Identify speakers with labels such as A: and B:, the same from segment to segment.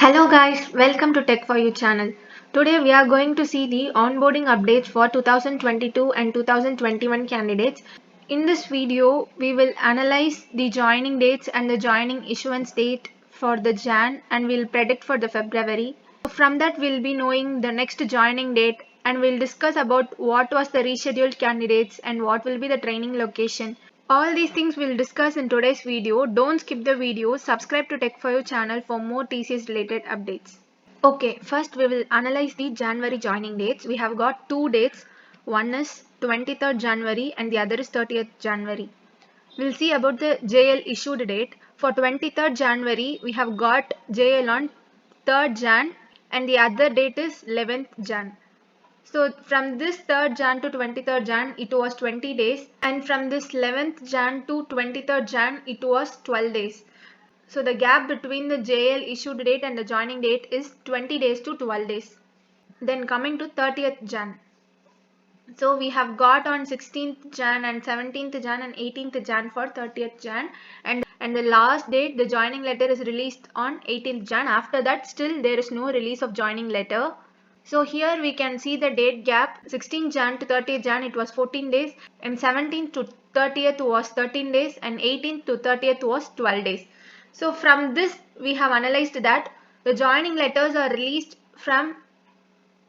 A: Hello guys, welcome to Tech for You channel. Today we are going to see the onboarding updates for 2022 and 2021 candidates. In this video, we will analyze the joining dates and the joining issuance date for the Jan and we'll predict for the February. From that we'll be knowing the next joining date and we'll discuss about what was the rescheduled candidates and what will be the training location. All these things we'll discuss in today's video. Don't skip the video. Subscribe to Tech for You channel for more TCS related updates. Okay, first we will analyze the January joining dates. We have got two dates. One is 23rd January and the other is 30th January. We'll see about the JL issued date. For 23rd January, we have got JL on 3rd Jan and the other date is 11th Jan. So from this 3rd Jan to 23rd Jan, it was 20 days. And from this 11th Jan to 23rd Jan, it was 12 days. So the gap between the JL issued date and the joining date is 20 days to 12 days. Then coming to 30th Jan. So we have got on 16th Jan and 17th Jan and 18th Jan for 30th Jan. And the last date, the joining letter is released on 18th Jan. After that, still there is no release of joining letter. So here we can see the date gap. 16th Jan to 30th Jan it was 14 days and 17th to 30th was 13 days and 18th to 30th was 12 days. So from this we have analyzed that the joining letters are released from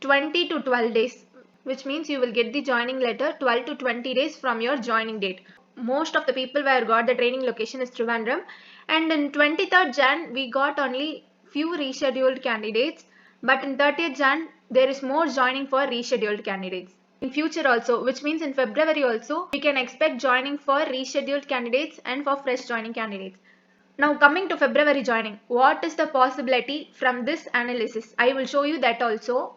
A: 20 to 12 days, which means you will get the joining letter 12 to 20 days from your joining date. Most of the people who got the training location is Trivandrum, and in 23rd Jan we got only few rescheduled candidates, but in 30th Jan there is more joining for rescheduled candidates. In future also, which means in February also, we can expect joining for rescheduled candidates and for fresh joining candidates. Now coming to February joining, what is the possibility from this analysis? I will show you that also.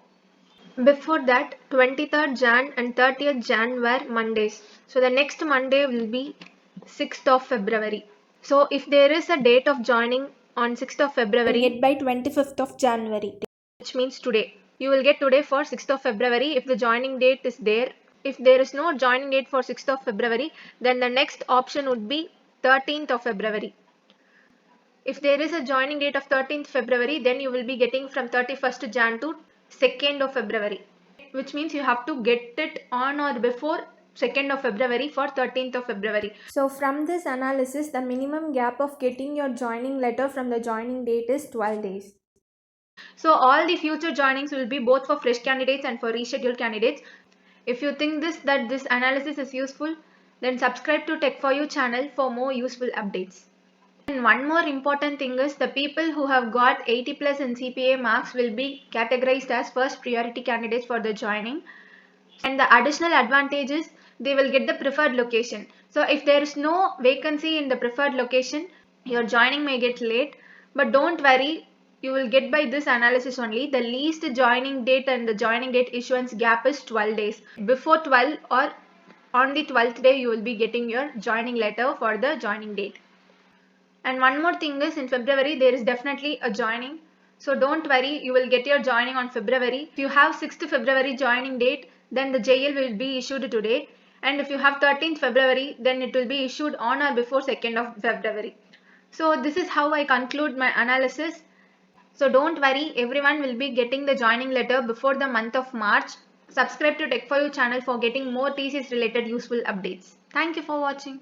A: Before that, 23rd Jan and 30th Jan were Mondays. So the next Monday will be 6th of February. So if there is a date of joining on 6th of February,
B: get by 25th of January.
A: Which means today. You will get today for 6th of February if the joining date is there. If there is no joining date for 6th of February, then the next option would be 13th of February. If there is a joining date of 13th February, then you will be getting from 31st Jan to 2nd of February, which means you have to get it on or before 2nd of February for 13th of February.
B: So from this analysis, the minimum gap of getting your joining letter from the joining date is 12 days.
A: So all the future joinings will be both for fresh candidates and for rescheduled candidates. If you think that this analysis is useful, then subscribe to Tech for You channel for more useful updates. And one more important thing is the people who have got 80 plus in CPA marks will be categorized as first priority candidates for the joining. And the additional advantage is they will get the preferred location. So if there is no vacancy in the preferred location, your joining may get late, but don't worry, you will get by this analysis only. The least joining date and the joining date issuance gap is 12 days. Before 12 or on the 12th day, you will be getting your joining letter for the joining date. And one more thing is in February, there is definitely a joining. So don't worry, you will get your joining on February. If you have 6th February joining date, then the JL will be issued today. And if you have 13th February, then it will be issued on or before 2nd of February. So this is how I conclude my analysis. So don't worry, everyone will be getting the joining letter before the month of March. Subscribe to Tech for You channel for getting more TCS related useful updates. Thank you for watching.